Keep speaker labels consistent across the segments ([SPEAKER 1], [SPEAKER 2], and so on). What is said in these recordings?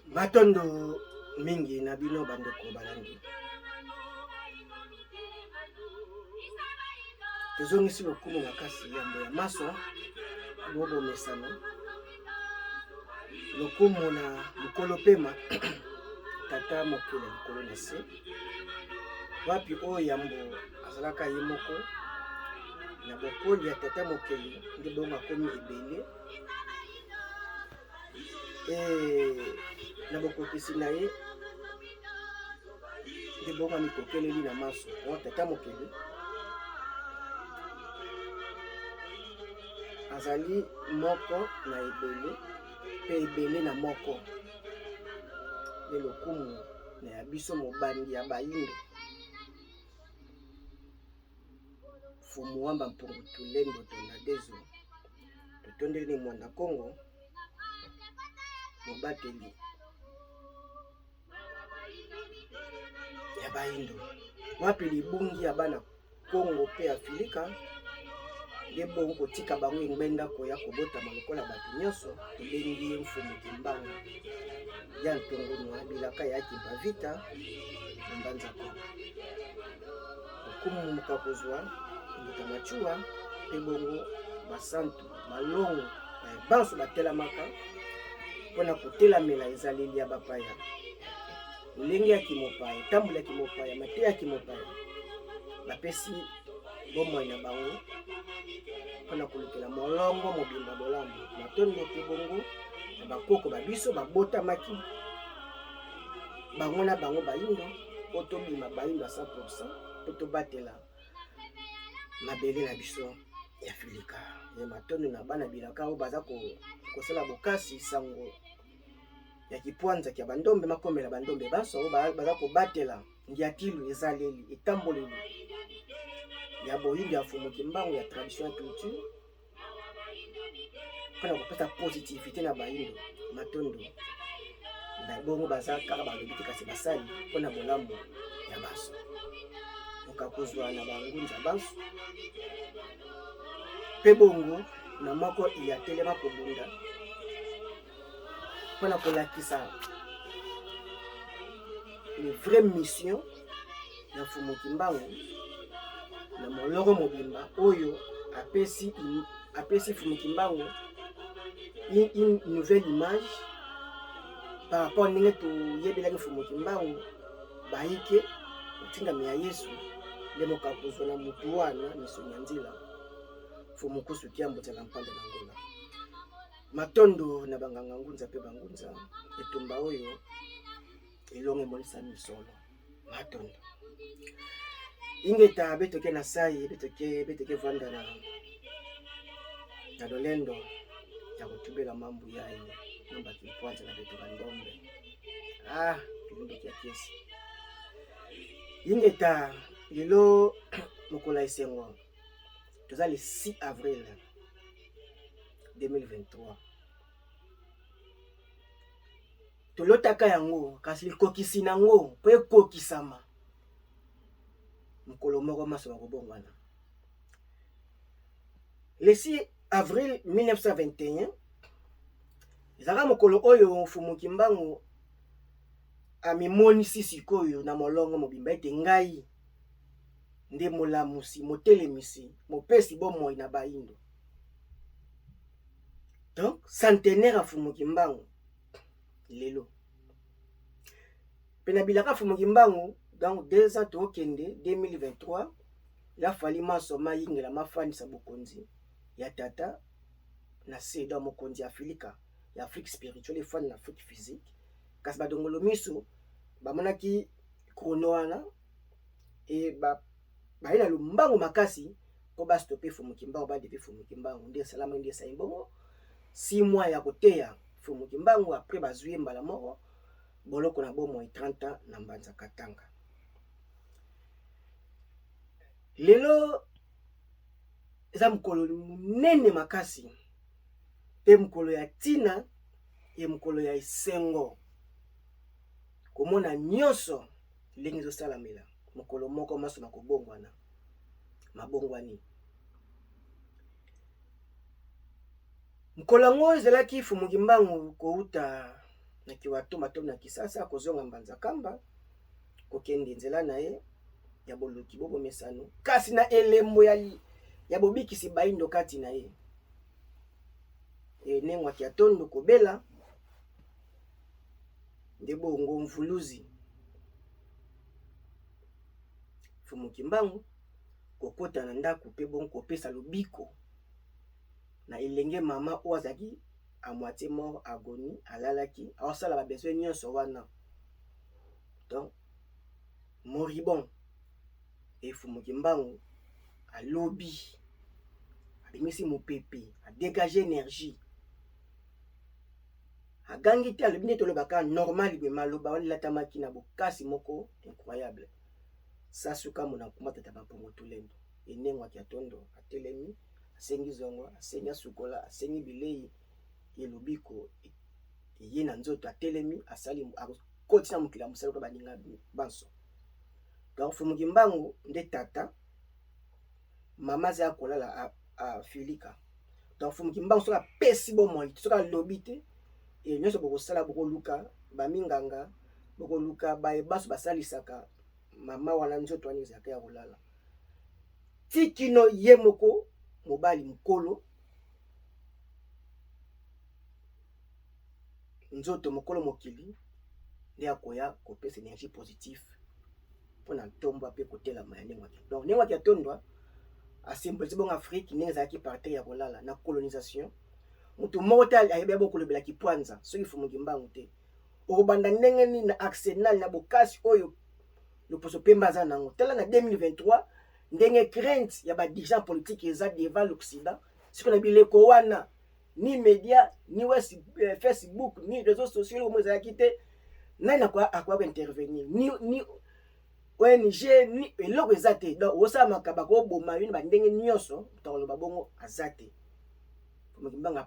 [SPEAKER 1] Matondo mingi na bino bandeko balandi. Tozongisi lokumu makasi yambo ya maso bobo mesano. Lokumu na mukolo pema tata mokele mukolo na se. Wapi o yambo azalaka ye moko na bokoli ya tata mokele nde bongo akomi ebele. Na bokokisi na ye nde bongo amikokeleli na maso o tata mokele azali moko na ebele pe ebele na moko. Nde lokumu na ya biso mobandi ya bayindo fumu wamba mpungu tulendo tonda dezo totondeli mwanda Kongo mobateli ya bayindo. Wapi libungi ya bana Kongo pe Afrika nde bongo kotika bango ngbenda koya kobotama lokola bato nyonso tobengi mfumu kimbangu ya ntongo na bilaka yaki bavita mbanza ko okumu mukakozwa mbuta machua pe bongo basantu malongo banso batelamaka mpona kotelamela ezaleli ya bapaya lolenge ya kimopaya etambula ya kimopaya mate ya kimopaya bapesi bomoi na bango mpona kolukela molongo mobimba bolambo matondo pe bongo na bakoko babiso babotamaki bango na bango bayindo po tobima bayindo a 100% po tobatela mabele na biso ya Afrika. Ya matondo na bana bilaka oyo baza kosala bokasi sango ya kipwanza kia bandombe makomela bandombe baso oyo baza kobatela ngiatilu ezaleli etamboleli ya boyindo ya fumu kimbangu ya tradition ya culture mpona kopesa positivité na bayindo matondo na bongo baza kaka balobi te kasi basali mpona bolamu ya baso mokakozwa na bangunza baso pe bongo na moko ya telema kobunda mpona kolakisa une vraie mission ya fumu kimbangu na molongo mobimba oyo apesi fumu kimbangu une nouvelle image par rapport ndenge toyebelaki fumu kimbangu bayike otingami ya Yesu nde mokakozwa na mutu wana miso ya nzela fumu kusuki ya mbotela mpanda na ngola matondo na banganga ngunza pe bangunza etumba oyo elonge molisa misolo matondo ingeta betoke na sai betoke vanda na lolendo ya kutubela mambu yaye nomba kipwanza na beto bandombe kilumbe kia kesi ingeta lelo mokola esengo toza le 6 avril 2023 tolotaka yango kasi likokisi nango po ekokisama mokolo moko maso bakobongwana le 6 avril 1921 ezalaka mokolo oyo fumu kimbangu amimonisi sikoyo na molongo mobimba ete ngai nde molamusi motelemisi mopesi bomoi na bayindo. Donc centenaire ya fumu kimbangu lelo pena bilaka fumu kimbangu donc 2 ans tokende 2023 ya fali masoma yingela mafanisa bokonzi ya tata na seda mokonzi Afrika ya Afrique spirituelle fan na Afrique physique kasi badongolo miso bamonaki krono wana e baila lumbango makasi po bastope fumu kimbangu badepe fumu kimbangu nde salama nde saimbongo 6 mois ya koteya fumu kimbangu après bazwi mbala moko boloko na bomo 30 na mbanza katanga. Lelo eza mukolo munene makasi pe mukolo ya tina ye mukolo ya esengo komona nyonso ndenge ezosalamela mukolo moko maso na kobongwana mabongwani mukolo yango ezalaki fumu kimbangu kouta na kiwatoma to na kisasa kozonga Mbanza Kamba kokende nzela na ye ya boluki bobo mesano kasi na elembo ya bobikisi baindo kati na ye nengwa kia tondo kobela nde bongo mvuluzi Fumuki Mbangu kokota na ndako pe bon kopesa lobiko na elenge mama oazaki à moitié mort agonie alalaki aosala ba besoin nyonso wana donc moribond et Fumuki Mbangu alobi abimisi mopepe a dégager énergie agangi te alobi nde tolobaka normal be maloba walilatamaki na bokasi moko incroyable sasuka mona kumata bapongo tulendo enengwa kia tondo atelemi asengi zongo asengi sukola asengi bilei elobiko ye na nzoto atelemi asali akoti na mukila musala ko baninga banso donc Fumuki Mbangu nde tata mama za kolala a Filika donc Fumuki Mbangu soka pesi bomoi soka lobite et nyonso bokosala bokoluka baminganga bokoluka bayebaso basalisaka mama wana nzoto wani ezaka ya kolala tikino ye moko mobali mokolo nzoto mokolo mokili nde akoya kopesa énergie positive mpona ntombo mpe kotelama ya ndenge waki donc ndenge waki atondwa asymbolize bongo Afrique ndenge ezalaki partir ya kolala na colonisation mutu moko te ayebi bokolobela kipwanza soki Fumuki Mbangu te okobanda ndenge nini na arsenal na bokasi oyo loposo pemba aza nango tala na 2023 ndenge crainte ya badirigeant politique eza devant l'Occident siko na bileko wana ni media ni Facebook ni réseaux sociaux omo ezalaki te nani akoya intervenir ni ONG ni eloko eza te donc osala makaba koboma yo na ndenge nyonso tokoloba bongo aza te Fumuki Mbangu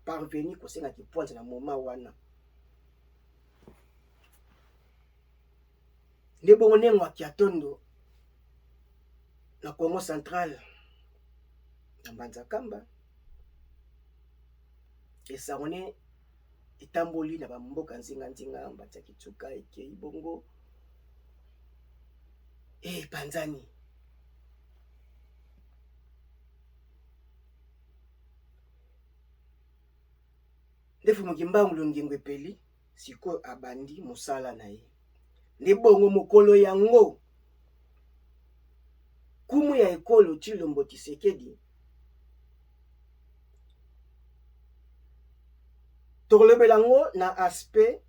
[SPEAKER 1] parvenir kosenga kipwanza na moment wana nde bongo nengwa kia tondo na Congo Central na Mbanza Kamba esangone etamboli na bamboka nzinga Mbanza Kitsuka ekei bongo panzani nde Fumuki Mbangu longengo epeli sikoyo abandi mosala na ye nde bongo mokolo yango kumu ya ekolo Tshilombo Tshisekedi tokolobela yango na aspect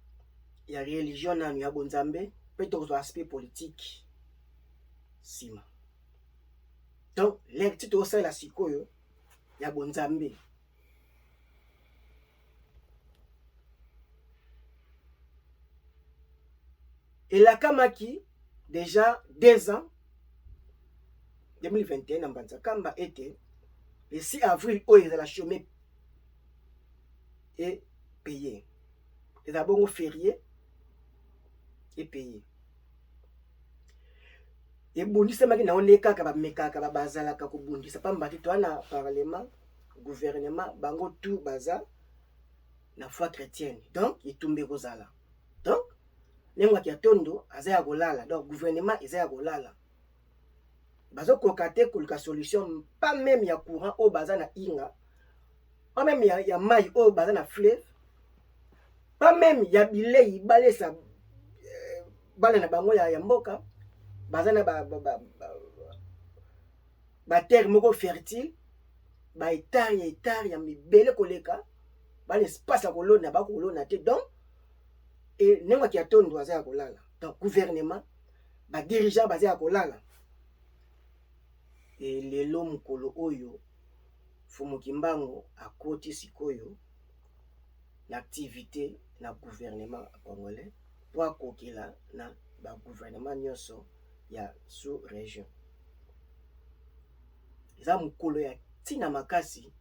[SPEAKER 1] ya religion nanu ya bonzambe mpe tokozwa aspect politique nsima donc leki ti tokosalela sikoyo ya bonzambe elakamaki déjà 2 ans 2021 na Mbanza Kamba ete le 6 avril oyo ezala chômé et payé eza bongo férié et payé ebundisamaki na one kaka bamekaka bazalaka kobundisa pamba te toa na parlement gouvernement bango tout baza na foi chrétienne donc etumbi kozala donc nengwaki ya tondo aza ya kolala donc gouvernement eza ya kolala bazokoka te koluka solution pas même ya courant oyo baza na inga pas même ya mai oyo baza na fleuve pas même ya bilei balesa bana na bango ya mboka baza na baterre moko fertile baetare ya mibele koleka bana espace ya kolona bakolona te donc nengwaki ya tondo aza ya kolala donc gouvernement badirigeant baza ya kolala lelo mokolo oyo Fumuki Mbangu akoti sikoyo na activité na gouvernement congolais po akokela na bagouvernement nyonso ya sous région eza mokolo ya ntina makasi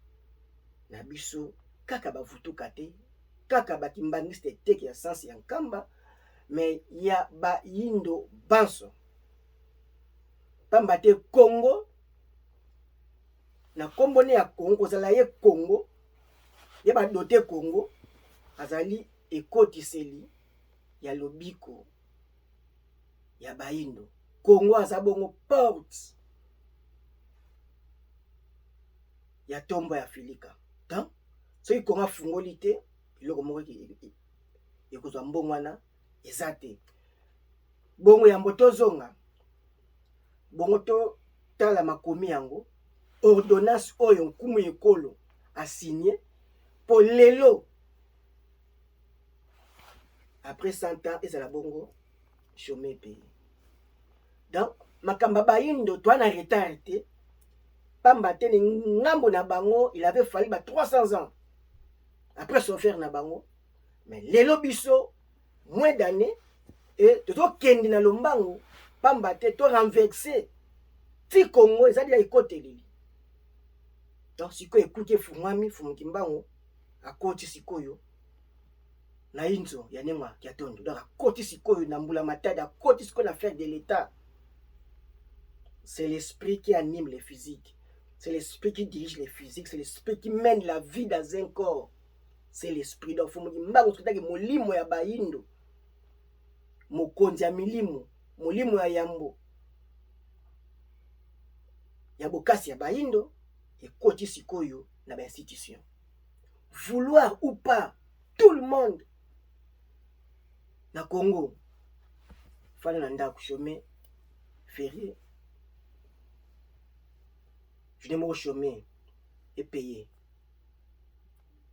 [SPEAKER 1] na biso kaka bavutuka te kaka bakimbangiste teke ya sansi ya nkamba mais ya bayindo banso pamba te Congo na kombone ya Congo kozala ye Congo ye badote Congo azali ekotiseli ya lobiko ya bayindo. Congo aza bongo porte ya tombo ya Afrika. Donc soki Congo afungoli te, eloko moko ekozwa mbongo wana eza te. Bongo yambo tozonga, bongo totala makomi yango, ordonnance oyo nkumu ekolo asigné po lelo après 100 ans ezala bongo chômé pays. Donc makamba bayindo twana retard te, pamba te ngambo na bango il avait fallu 300 ans après son frère na bango, mais lelo biso moins d'années et toto kendi na lombango pamba te to renverser ti Congo ezali ya ekoteleli. Donc sikoyo ekuki efungwami fumuki mbango akoti sikoyo na inzo ya nemwa ya tondo. Donc akoti sikoyo na mbula matadi, akoti sikoyo na faire de l'état. C'est l'esprit qui anime les physiques, c'est l'esprit qui dirige les physiques, c'est l'esprit qui mène la vie dans un corps. C'est l'esprit. Donc fumuki mbango sokitaki molimo ya bayindo, mokonzi ya milimo, molimo ya yambo ya bokasi ya bayindo ekoti sikoyo na ba institution. Vouloir ou pas, tout le monde na Congo fana na ndako chômé férié, je n'ai pas chômé et payé.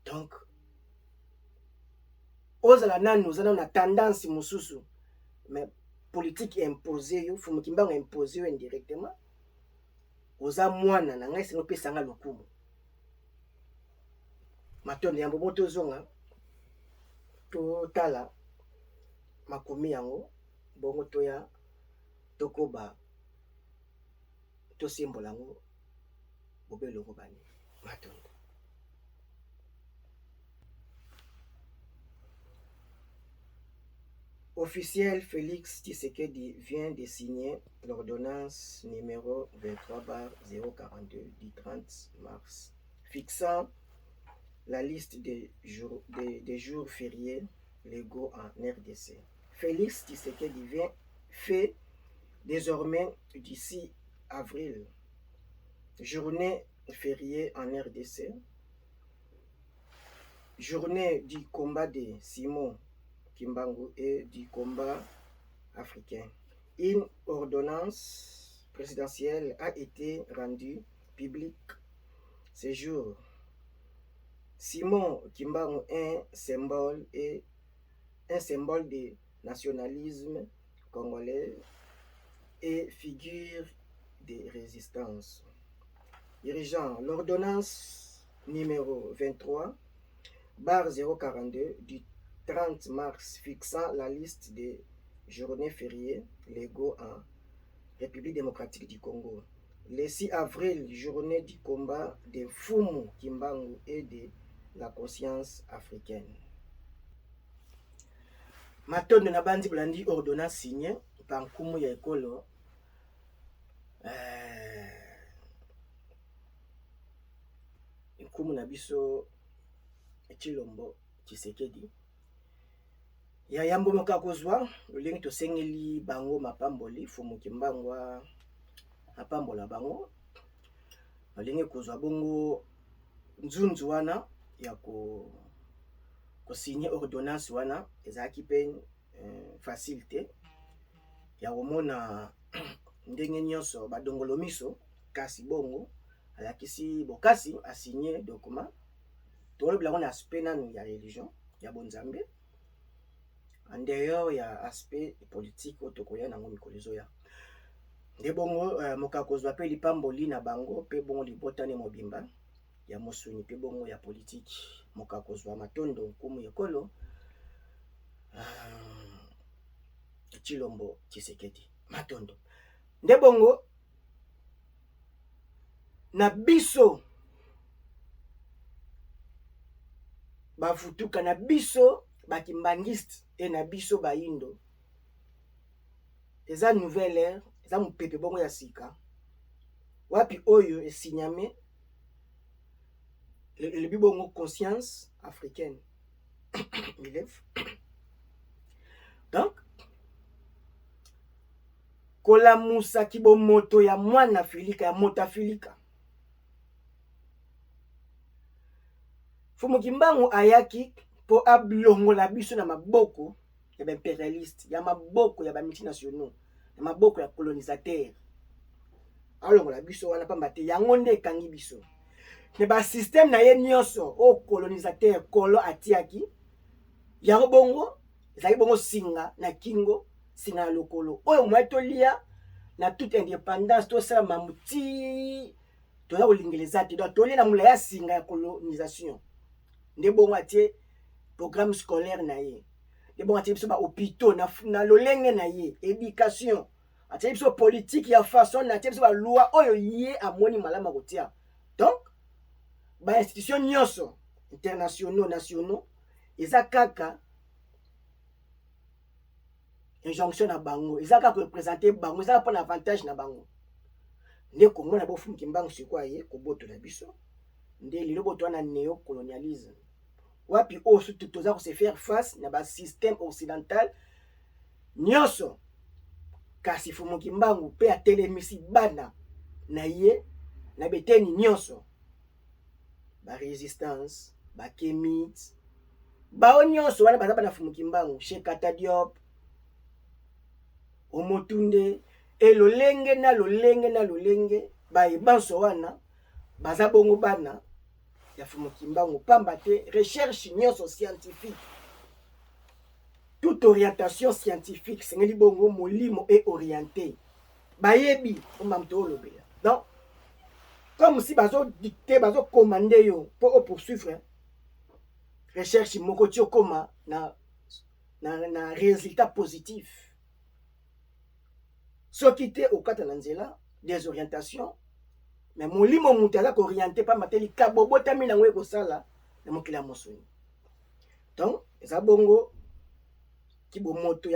[SPEAKER 1] Donc ozala nanu ozana na tendance mususu, mais politique imposée yo fumuki mbango imposé yo indirectement, oza mwana na ngai sengo pesa nga lokumu. Matondo yambo moto zonga totala makomi yango bongo toya tokoba tosimbola ngo bobelo kobani matondo. Officiel Félix Tshisekedi vient de signer l'ordonnance numéro 23/042 du 30 mars fixant la liste des jours fériés légaux en RDC. Félix Tshisekedi fait désormais du 6 avril journée fériée en RDC, journée du combat de Simon Kimbangu et du combat africain. Une ordonnance présidentielle a été rendue publique ce jour. Simon Kimbangu est un symbole de nationalisme congolais et figure de résistance. Dirigeant l'ordonnance numéro 23/042 du 30 mars fixant la liste des journées fériées légaux en République démocratique du Congo. Le 6 avril, journée du combat de Fumu Kimbangu et de la conscience africaine. Matondo na bandi blandi ordonnance signée par Nkumu ya ekolo Nkumu na biso Tshilombo Tshisekedi ya yambo moka kozwa olingi tosengeli bango mapamboli Fumuki Mbangu apambola bango olingi kozwa bongo nzunzu wana ya ko signer ordonnance wana ezaki pe facilité ya komona ndenge nyonso badongolo miso kasi bongo alakisi bokasi a signer document tolobela na aspect nanu ya religion ya bonzambe en dehors ya aspect politique otokoya nango mikolizo ya nde bongo moka kozwa pe lipamboli na bango pe bongo libotane mobimba ya mosuni pe bongo ya politique moka kozwa Matondo Nkumu ekolo Tshilombo Tshisekedi Matondo nde bongo na biso bafutuka na biso bakimbangiste et na biso bayindo eza nouvelle ère eza mopepe bongo ya sika wapi oyo esigname le bongo conscience africaine élève. Donc kolamusa kibomoto ya mwana filika ya mota filika. Fumu Kimbangu ayaki po ablongola biso na maboko ya ba impérialiste, ya maboko ya ba multinationaux, ya maboko ya colonisateur. Alongola biso wana pamba te yango nde ekangi biso. Ne ba système na ye nyonso o colonisateur kolo atiaki yango bongo ezali bongo singa na kingo, singa na lokolo oyo mwa tolia na toute indépendance tosala mamuti toza kolingeleza te donc tolia na mula ya singa ya colonisation. Nde bongo atie programme scolaire na ye, nde bongo atie biso ba hôpitaux na lolenge na ye, éducation, atie biso politique ya façon na atie biso ba loi oyo ye amoni malama kotia. Donc ba institution nyonso internationaux nationaux eza kaka injonction na bango, eza kaka représenter bango, eza pour l'avantage na bango. Nde komona bo Fumu Kimbangu siko ye kobotola biso nde lelo botwana néocolonialisme. Wapi osu toza ko se faire face na ba système occidental nyonso. Kasi Fumu Kimbangu pe atelemisi bana na ye na beteni nyonso. Ba résistance, ba kémite, ba nyonso wana baza bana Fumu Kimbangu, Cheikh Anta Diop, Omotunde, e lolenge na lolenge ba ebanso wana baza bongo bana ya Fumu Kimbangu pamba te recherche nyonso scientifique, toute orientation scientifique sengeli bongo molimo et orienté bayebi omamto olobela. Donc comme si bazo dicter bazo commander yo pour poursuivre recherche moko ti okoma na résultat positif. Soki te okata na nzela des orientations mais molimo mutu aza kooriente pa mateli kabobotami nango ekosala na mokili ya mosuni. Donc eza bongo kibomoto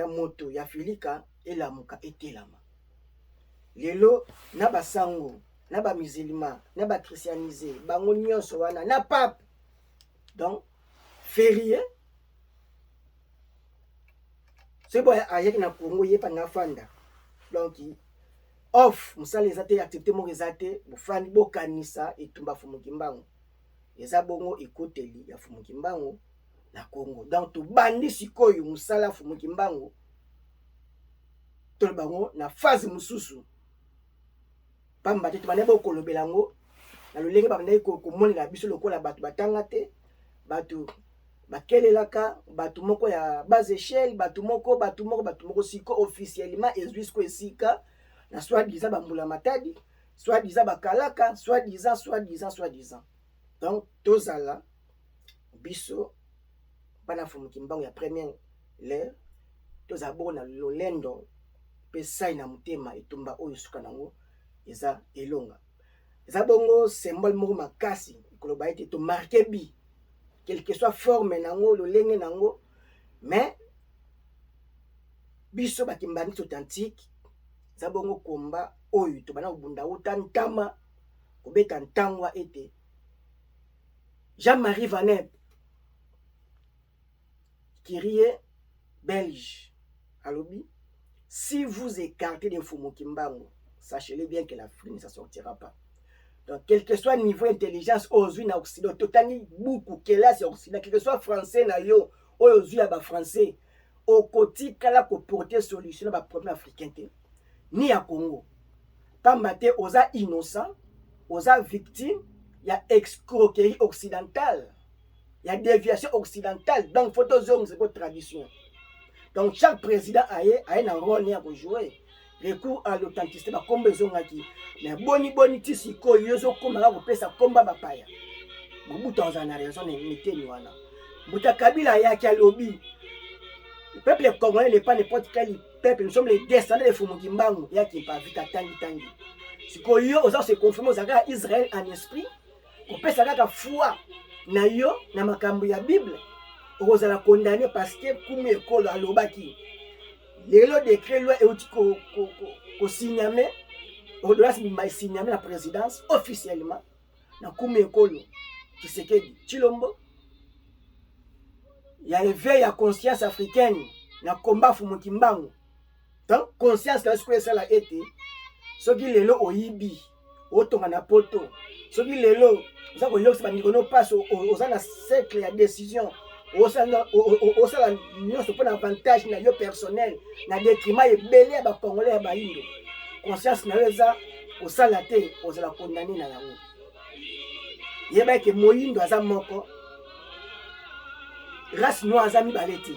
[SPEAKER 1] ya filika elamuka etelama. Lelo na basango na ba musulman na ba christianisé bango nyonso wana na pape. Donc férié c'est bon ayek na Congo yepa na fanda. Donc off musala ezate activité mo ezate bufandi bokanisa etumba Fumu Kimbangu. Eza bongo ekoteli ya Fumu Kimbangu na Congo. Donc to bandi sikoyo musala Fumu Kimbangu to bango na phase mususu. Pamba te tubane bo kolobela ngo na lolenge ba ndai ko monela biso lokola batu batanga te, batu bakelelaka, batu moko ya bas échelle, batu moko siko officiellement ezwisco esika na soi-disant bambula matadi, soi-disant bakalaka, soi-disant. Donc tozala biso bana Fumu Kimbangu ya première l'ère tozala bongo na lolendo pe sai na mutema etumba oyo suka nango eza elonga. Eza bongo symbole moko makasi koloba ete to marqué bi quelle que soit forme nango lolenge nango, mais biso bakimbani authentique eza bongo komba oyo to bana obunda uta ntama kobeta ntangwa ete Jean-Marie Vanep Kyrie belge alobi si vous écartez de Fumu Kimbangu, sachez-le bien que l'Afrique ne s'en sortira pas. Donc, quel que soit le niveau d'intelligence aujourd'hui dans l'Occident, totani beaucoup, quel est l'Occident, quel que soit français, aujourd'hui, il y a français, au côté, qu'il y a porter solution à problème africain, ni à Congo. Pas maté, aux innocents, aux victimes, il y a escroquerie occidentale, il y a déviation occidentale. Donc, il faut que c'est votre tradition. Donc, chaque président a un rôle à jouer. Recours à l'authenticité ba komba ezongaki mais boni ti siko yozo komanga kopesa komba bapaya Mobutu azana raison na miteni wana Buta Kabila yaki alobi le peuple congolais n'est pas n'importe quel peuple, nous sommes les descendants de Fumu Kimbangu yaki pa vita tangi siko yo oza se confirmer ozaka Israël en esprit kopesa kaka foi na yo na makambo ya Bible ozala condamné parce que kumu ekolo alobaki lelo décret loi euti ko signamé au-delà de signamé la présidence officiellement na kumu ekolo Tshisekedi Tshilombo Il y a éveil à conscience africaine na combat Fumu Kimbangu. Donc conscience la sikoyo esala ete soki lelo oyibi otonga na poto soki lelo oza koyokisa bandeko no passe oza na cercle ya décision osala nyonso mpo na avantage na yo personnel na détriment ebele ya bacongolais ya bayindo conscience na yo eza osala te ozala condamné na yango yeba eke moyindo aza moko race noire aza mibale te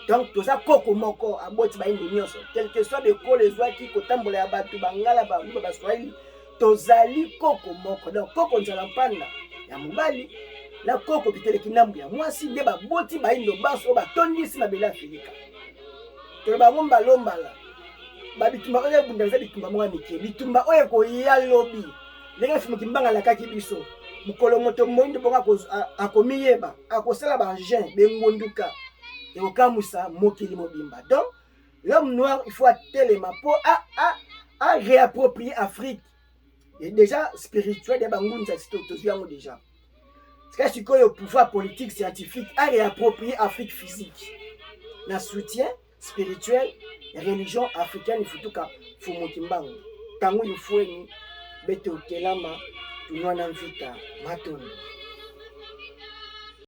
[SPEAKER 1] donc toza koko moko aboti bayindo nyonso quel que soit bekolo ezwaki kotambola ya bato bangala baluba baswahili tozali koko moko donc koko nzala mpanda ya mobali na koko biteleki ndambu ya mwasi nde baboti bayindo baso oyo batondisi mabele afilika toloba ngo mbalombala babitumba oyo ebunda eza bitumba moko ya mike bitumba oyo ekoya lobi ndenge Fumu Kimbangu alakaki biso mokolo moto moyindo bongo akomiyeba akosala bagen bengonduka ekokamwisa mokili mobimba donc l'homme noir il faut atelema mpo a réapproprier Afrique et déjà spirituel ya bangunza tozwi yango déjà sika sikoyo pouvoir politique scientifique a réapproprier Afrique physique na soutien spirituel ya religion africaine ifutuka Fumu Kimbangu tango ifweni bete okelama tunwana mvita matondo